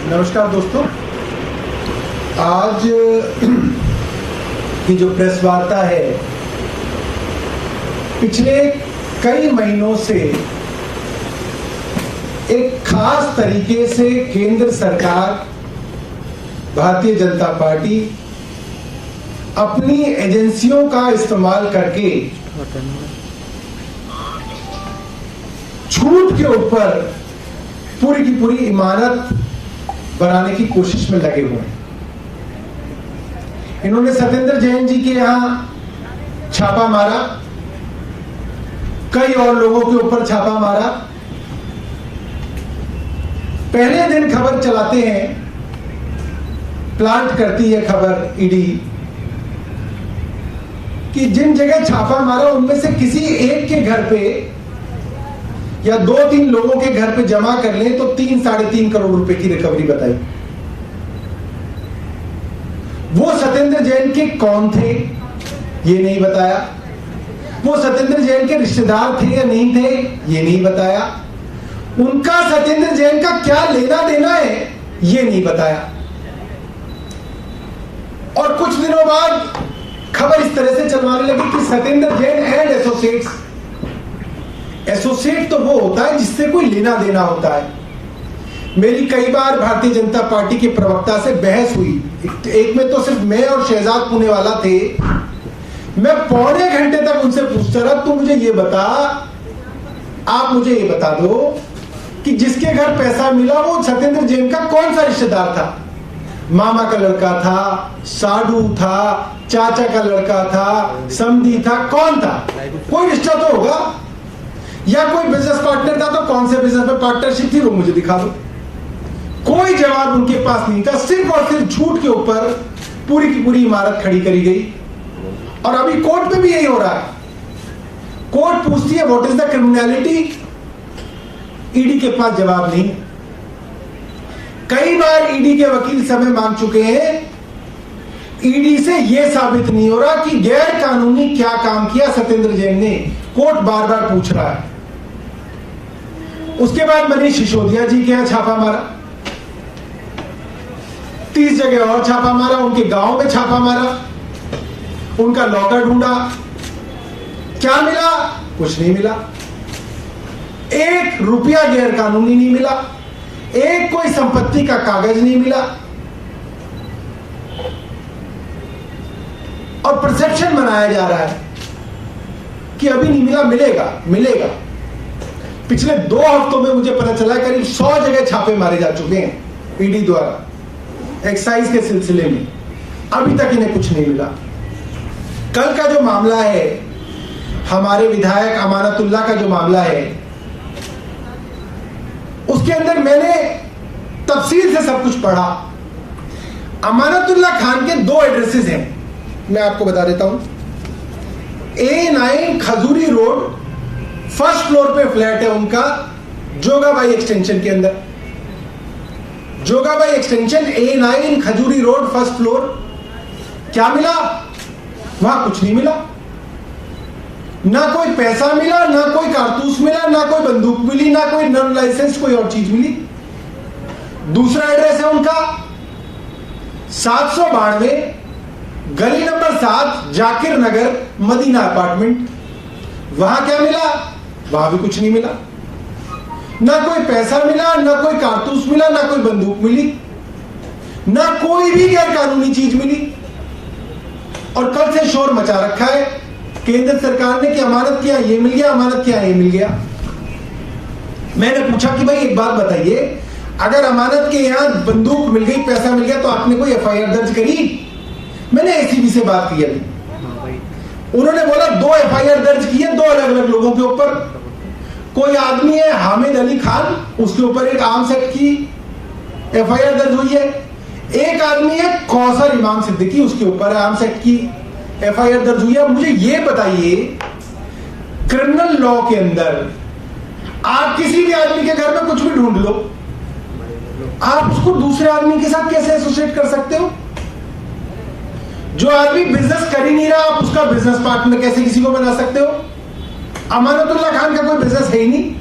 नमस्कार दोस्तों, आज की जो प्रेस वार्ता है, पिछले कई महीनों से एक खास तरीके से केंद्र सरकार, भारतीय जनता पार्टी अपनी एजेंसियों का इस्तेमाल करके छूट के ऊपर पूरी की पूरी इमारत बनाने की कोशिश में लगे हुए हैं। इन्होंने सत्येंद्र जैन जी के यहां छापा मारा, कई और लोगों के ऊपर छापा मारा। पहले दिन खबर चलाते हैं, प्लांट करती है खबर ईडी कि जिन जगह छापा मारा उनमें से किसी एक के घर पे या 2-3 लोगों के घर पे जमा कर लें तो 3-3.5 करोड़ रुपए की रिकवरी बताई। वो सत्येंद्र जैन के कौन थे ये नहीं बताया, वो सत्येंद्र जैन के रिश्तेदार थे या नहीं थे ये नहीं बताया, उनका सत्येंद्र जैन का क्या लेना देना है ये नहीं बताया। और कुछ दिनों बाद खबर इस तरह से चलवाने लगी कि Satyendra Jain and associates, associate तो वो होता है जिससे कोई लेना देना होता है। मेरी कई बार भारतीय जनता पार्टी के प्रवक्ता से बहस हुई, एक में तो सिर्फ मैं और शहजाद पुनेवाला थे। मैं पौने घंटे तक उनसे पूछता रहा, तू मुझे ये बता, आप मुझे ये बता दो कि जिसके घर पैसा मिला वो सत्येंद्र जैन का कौन सा रिश्तेदार था? मामा का लड़का था, साडू था, चाचा का लड़का था, समधी था, कौन था? कोई रिश्ता तो होगा, या कोई बिजनेस पार्टनर था तो कौन से बिजनेस में पार्टनरशिप थी वो मुझे दिखा दो। कोई जवाब उनके पास नहीं था। सिर्फ और सिर्फ झूठ के ऊपर पूरी की पूरी इमारत खड़ी करी गई। और अभी कोर्ट में भी यही हो रहा है। कोर्ट पूछती है what is the criminality, ED के पास जवाब नहीं। कई बार ईडी के वकील समय मांग चुके हैं, ईडी से यह साबित नहीं हो रहा कि गैर कानूनी क्या काम किया सत्येंद्र जैन ने। कोर्ट बार बार पूछ रहा है। उसके बाद मनीष सिसोदिया जी के यहां छापा मारा, 30 जगह और छापा मारा, उनके गांव में छापा मारा, उनका लॉकर ढूंढा, क्या मिला? कुछ नहीं मिला। 1 रुपया गैर कानूनी नहीं मिला, एक कोई संपत्ति का कागज नहीं मिला। और परसेप्शन बनाया जा रहा है कि अभी नहीं मिला, मिलेगा मिलेगा। पिछले 2 हफ्तों में मुझे पता चला करीब 100 जगह छापे मारे जा चुके हैं ईडी द्वारा एक्साइज के सिलसिले में, अभी तक इन्हें कुछ नहीं मिला। कल का जो मामला है, हमारे विधायक अमानतुल्लाह का जो मामला है, उसके अंदर मैंने तफसील से सब कुछ पढ़ा। अमानतुल्लाह खान के 2 एड्रेसेस हैं, मैं आपको बता देता हूं। A9 खजूरी रोड, फर्स्ट फ्लोर पे फ्लैट है उनका, जोगाबाई एक्सटेंशन के अंदर। जोगाबाई एक्सटेंशन, A9 खजूरी रोड, फर्स्ट फ्लोर। क्या मिला? वहां कुछ नहीं मिला। ना कोई पैसा मिला, ना कोई कारतूस मिला, ना कोई बंदूक मिली, ना कोई नॉन लाइसेंस कोई और चीज मिली। दूसरा एड्रेस है उनका 792 गली नंबर 7, जाकिर नगर, मदीना अपार्टमेंट। वहां क्या मिला? वहां भी कुछ नहीं मिला। ना कोई पैसा मिला, ना कोई कारतूस मिला, ना कोई बंदूक मिली, ना कोई भी गैर कानूनी चीज मिली। और कल से शोर मचा रखा है केंद्र सरकार ने कि अमानत किया ये मिल गया, अमानत किया ये मिल गया। मैंने पूछा कि भाई एक बात बताइए, अगर अमानत के यहां बंदूक मिल गई, पैसा मिल गया, तो आपने कोई एफआईआर दर्ज करी? मैंने एसीबी से बात की अभी, उन्होंने बोला 2 एफआईआर दर्ज की है 2 अलग अलग लोगों के ऊपर। कोई आदमी है हामिद अली खान, उसके ऊपर एक आर्म्स एक्ट की एफआईआर दर्ज हुई है। एक आदमी है कौसर इमाम सिद्दीकी, उसके ऊपर आर्म्स एक्ट की एफआईआर दर्ज हुई है। मुझे ये बताइए, क्रिमिनल लॉ के अंदर आप किसी भी आदमी के घर में कुछ भी ढूंढ लो, आप उसको दूसरे आदमी के साथ कैसे एसोसिएट कर सकते हो? जो आदमी बिजनेस कर ही नहीं रहा, आप उसका बिजनेस पार्टनर कैसे किसी को बना सकते हो? अमानतुल्लाह खान का कोई बिजनेस है ही नहीं,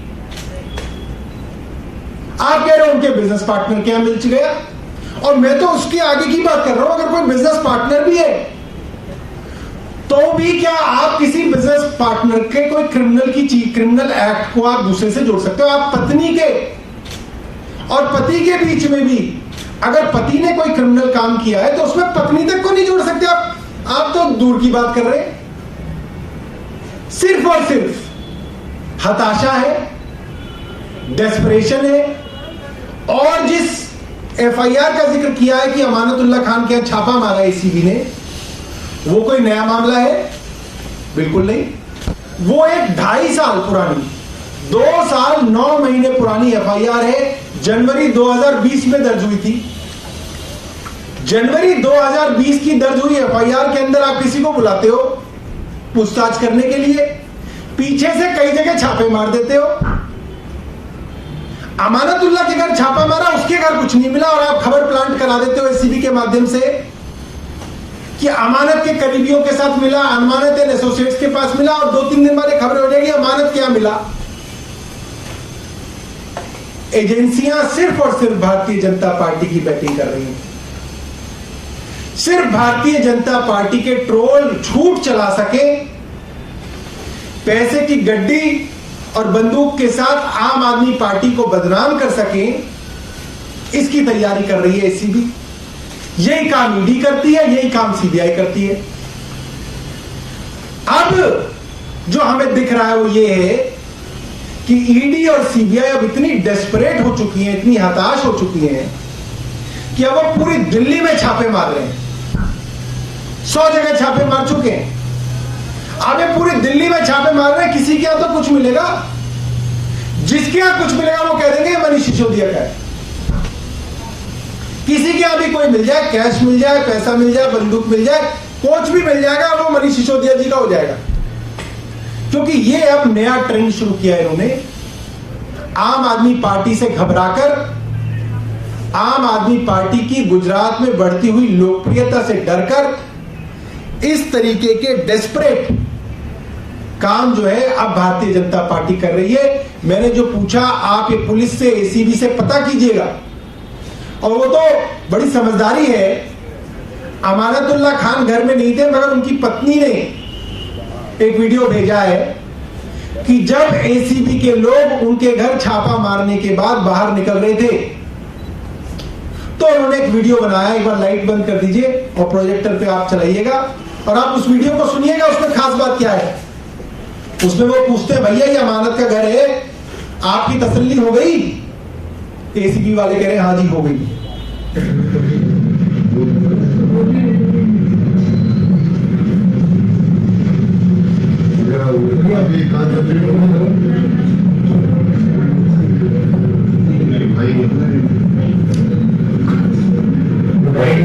आप कह रहे हो उनके बिजनेस पार्टनर क्या मिल गया। और मैं तो उसके आगे की बात कर रहा हूं, अगर कोई बिजनेस पार्टनर भी है तो भी क्या आप किसी बिजनेस पार्टनर के कोई क्रिमिनल एक्ट को आप दूसरे से जोड़ सकते हो? आप पत्नी के और पति के बीच में भी अगर पति ने कोई क्रिमिनल काम किया है तो उसमें पत्नी तक को नहीं जोड़ सकते आप तो दूर की बात कर रहे हैं। सिर्फ और सिर्फ हताशा है, डेस्परेशन है। और जिस एफआईआर का जिक्र किया है कि अमानतुल्लाह खान के यहां छापा मारा एसीबी ने, वो कोई नया मामला है? बिल्कुल नहीं। वो एक 2.5 साल पुरानी, 2 साल 9 महीने पुरानी एफआईआर है। जनवरी 2020 में दर्ज हुई थी। जनवरी 2020 की दर्ज हुई एफआईआर के अंदर आप किसी को बुलाते हो पूछताछ करने के लिए, पीछे से कई जगह छापे मार देते हो। अमानतुल्लाह के घर छापा मारा, उसके घर कुछ नहीं मिला, और आप खबर प्लांट करा देते हो एसीबी के माध्यम से कि अमानत के करीबियों के साथ मिला, अमानत एंड एसोसिएट्स के पास मिला, और 2-3 दिन बाद खबर हो जाएगी अमानत क्या मिला। एजेंसियां सिर्फ और सिर्फ भारतीय जनता पार्टी की बैटिंग कर रही हैं। सिर्फ भारतीय जनता पार्टी के ट्रोल झूठ चला सके, पैसे की गड्डी और बंदूक के साथ आम आदमी पार्टी को बदनाम कर सके, इसकी तैयारी कर रही है एसीबी। यही काम ईडी करती है, यही काम सीबीआई करती है। अब जो हमें दिख रहा है वो ये है कि ईडी और सीबीआई अब इतनी डेस्परेट हो चुकी हैं, इतनी हताश हो चुकी हैं कि अब वो पूरी दिल्ली में छापे मार रहे हैं। 100 जगह छापे मार चुके हैं, अब ये पूरी दिल्ली में छापे मार रहे हैं। किसी के यहां तो कुछ मिलेगा, जिसके यहां कुछ मिलेगा वो कह देंगे मनीष सिसोदिया का है। किसी के यहां भी कोई मिल जाए, कैश मिल जाए, पैसा मिल जाए, बंदूक मिल जाए, कोच भी मिल जाएगा, वो मनीष सिसोदिया जी का हो जाएगा। क्योंकि ये अब नया ट्रेंड शुरू किया है इन्होंने, आम आदमी पार्टी से घबराकर, आम आदमी पार्टी की गुजरात में बढ़ती हुई लोकप्रियता से डरकर इस तरीके के डेस्परेट काम जो है अब भारतीय जनता पार्टी कर रही है। मैंने जो पूछा, आप ये पुलिस से, एसीबी से पता कीजिएगा, और वो तो बड़ी समझदारी है। अमानतुल्लाह खान घर में नहीं थे, मगर उनकी पत्नी ने एक वीडियो भेजा है कि जब एसीबी के लोग उनके घर छापा मारने के बाद बाहर निकल रहे थे तो उन्होंने एक वीडियो बनाया। एक बार लाइट बंद कर दीजिए और प्रोजेक्टर पे आप चलाइएगा और आप उस वीडियो को सुनिएगा। उसमें खास बात क्या है, उसमें वो पूछते हैं, भैया ये अमानत का घर है, आपकी तसल्ली हो गई? एसीबी वाले कह रहे हैं हाँ जी हो गई।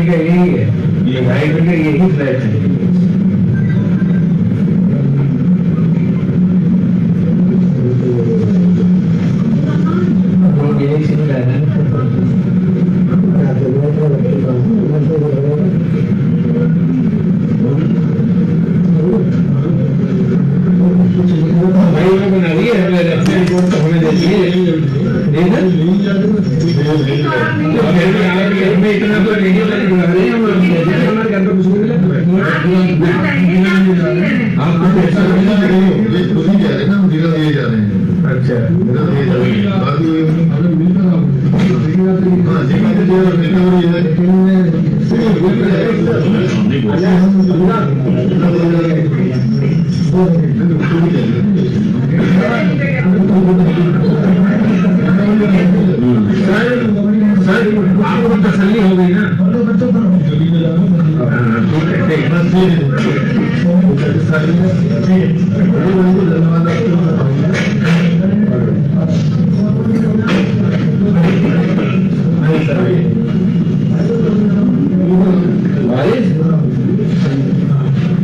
यही है, ये भाई का यही फ्लैट है। यही सीन है ना, भाई ने बना दिया है, अपने रिपोर्ट तो हमें दे दिए हमें इतना तो रेडियो वाले बुला रहे हैं, हमारे घर पर कुछ नहीं मिला। आप कुछ ऐसा खुद ही जा रहे हैं ना, जिला दिए जा रहे हैं। अच्छा, आपको तसल्ली हो गई ना?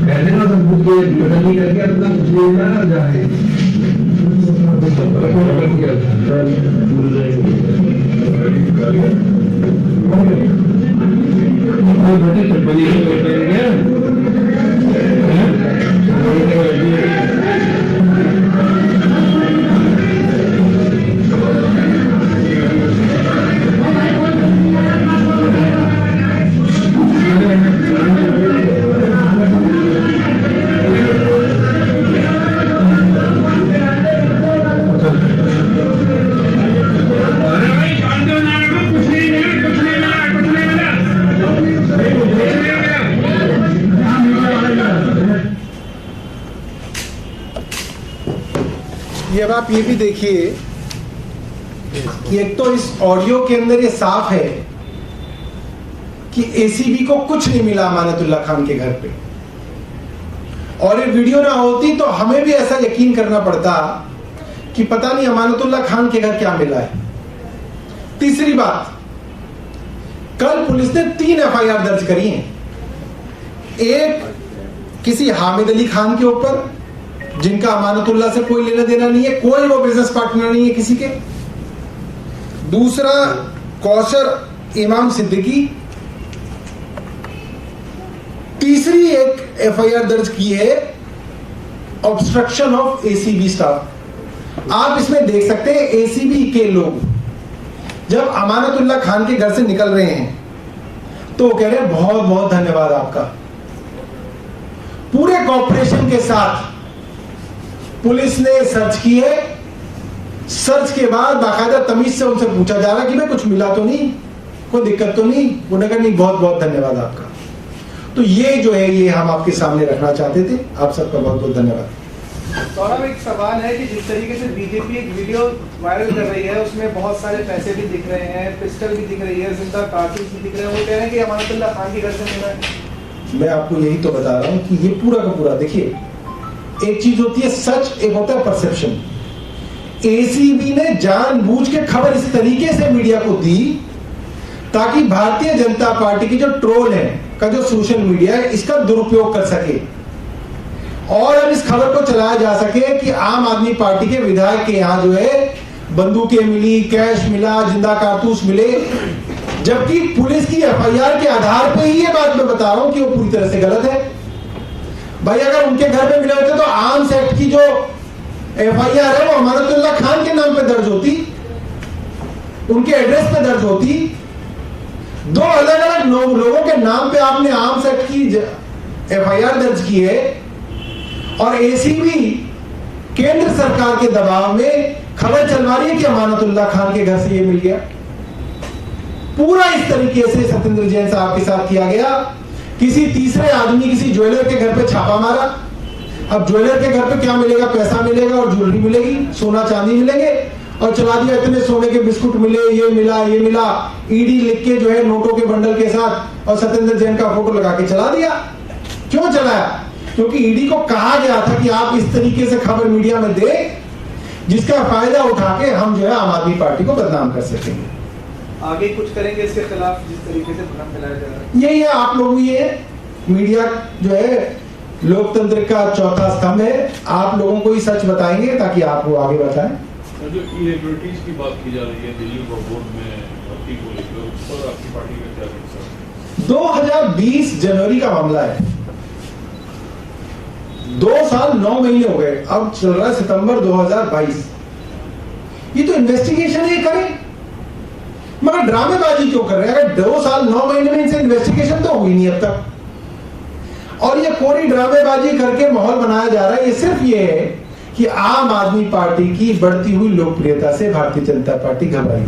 कहने का सब कुछ तसल्ली करके अपना कुछ लेना जाए। बड़ी ये अब आप ये भी देखिए कि एक तो इस ऑडियो के अंदर ये साफ है कि एसीबी को कुछ नहीं मिला अमानतुल्लाह खान के घर पे, और ये वीडियो ना होती तो हमें भी ऐसा यकीन करना पड़ता कि पता नहीं अमानतुल्लाह खान के घर क्या मिला है। तीसरी बात, कल पुलिस ने 3 एफआईआर दर्ज करी हैं। एक किसी हामिद अली खान के ऊपर, जिनका अमानतुल्लाह से कोई लेना देना नहीं है, कोई वो बिजनेस पार्टनर नहीं है किसी के। दूसरा कौशर इमाम सिद्दीकी। तीसरी एक एफआईआर दर्ज की है ऑब्स्ट्रक्शन ऑफ एसीबी स्टाफ। आप इसमें देख सकते हैं एसीबी के लोग जब अमानतुल्लाह खान के घर से निकल रहे हैं तो कह रहे हैं बहुत बहुत धन्यवाद आपका। पूरे कॉर्पोरेशन के साथ पुलिस ने सर्च की है। सर्च के बाद बाकायदा तमीज से उनसे पूछा जा रहा है कि भाई कुछ मिला तो नहीं, कोई दिक्कत तो नहीं। उन्होंने कहा नहीं, बहुत बहुत धन्यवाद आपका। तो ये जो है ये हम आपके सामने रखना चाहते थे। आप सबका बहुत बहुत धन्यवाद। सौरभ, एक सवाल है कि जिस तरीके से बीजेपी एक वीडियो वायरल कर रही है उसमें बहुत सारे पैसे भी दिख रहे हैं, पिस्टल भी दिख रही है, जिंदा कारतूस भी दिख रहे हैं, वो कह रहे हैं कि अमानतुल्लाह खान के घर से मिला है। मैं आपको यही तो बता रहा हूं कि ये पूरा का पूरा देखिए, एक चीज होती है सच, एक होता है परसेप्शन। एसीबी ने जानबूझ के खबर इस तरीके से मीडिया को दी ताकि भारतीय जनता पार्टी की जो ट्रोल है का जो सोशल मीडिया है इसका दुरुपयोग कर सके, और अब इस खबर को चलाया जा सके कि आम आदमी पार्टी के विधायक के यहां जो है बंदूकें मिली, कैश मिला, जिंदा कारतूस मिले, जबकि पुलिस की एफआईआर के आधार पे ही ये बात मैं बता रहा हूं कि वो पूरी तरह से गलत है। भाई अगर उनके घर में मिले होते तो आर्म्स एक्ट की जो एफआईआर है वो अमानतुल्लाह खान के नाम पे दर्ज होती, उनके एड्रेस पे दर्ज होती। 2 अलग अलग लोगों के नाम पे आपने आर्म्स एक्ट की एफआईआर दर्ज की है, और एसीबी केंद्र सरकार के दबाव में खबर चलवा रही है कि अमानतुल्लाह खान के घर से ये मिल गया। पूरा इस तरीके से सत्येंद्र जैन साहब के साथ किया गया। किसी तीसरे आदमी किसी ज्वेलर के घर पे छापा मारा। अब ज्वेलर के घर पे क्या मिलेगा? पैसा मिलेगा और ज्वेलरी मिलेगी, सोना चांदी मिलेंगे, और चला दिया इतने सोने के बिस्कुट मिले, ये मिला ये मिला, ईडी लिख के जो है नोटों के बंडल के साथ, और सत्येंद्र जैन का फोटो लगा के चला दिया। क्यों चलाया? क्योंकि ईडी को कहा गया था कि आप इस तरीके से खबर मीडिया में दे जिसका फायदा उठा के हम जो है आम आदमी पार्टी को बदनाम कर सकेंगे। आगे कुछ करेंगे इसके खिलाफ जिस तरीके से भ्रम फैलाया जा रहा है? यही है, आप लोग ये मीडिया जो है लोकतंत्र का चौथा स्तंभ है। आप लोगों को ही सच बताएंगे ताकि आप वो आगे बढ़ाएं। जो इरेगुलरिटीज की बात की जा रही है दिल्ली बोर्ड में भर्ती को लेकर, उस पर आपकी पार्टी का क्या कहना? 2020 जनवरी का मामला है। 2 साल 9 महीने हो गए, अब चल रहा है सितंबर 2022। ये तो इन्वेस्टिगेशन ही करें, मगर ड्रामेबाजी क्यों कर रहे हैं? अगर 2 साल 9 महीने में इनसे इन्वेस्टिगेशन तो हुई नहीं अब तक, और ये कोरी ड्रामेबाजी करके माहौल बनाया जा रहा है। ये सिर्फ ये है कि आम आदमी पार्टी की बढ़ती हुई लोकप्रियता से भारतीय जनता पार्टी घबराई।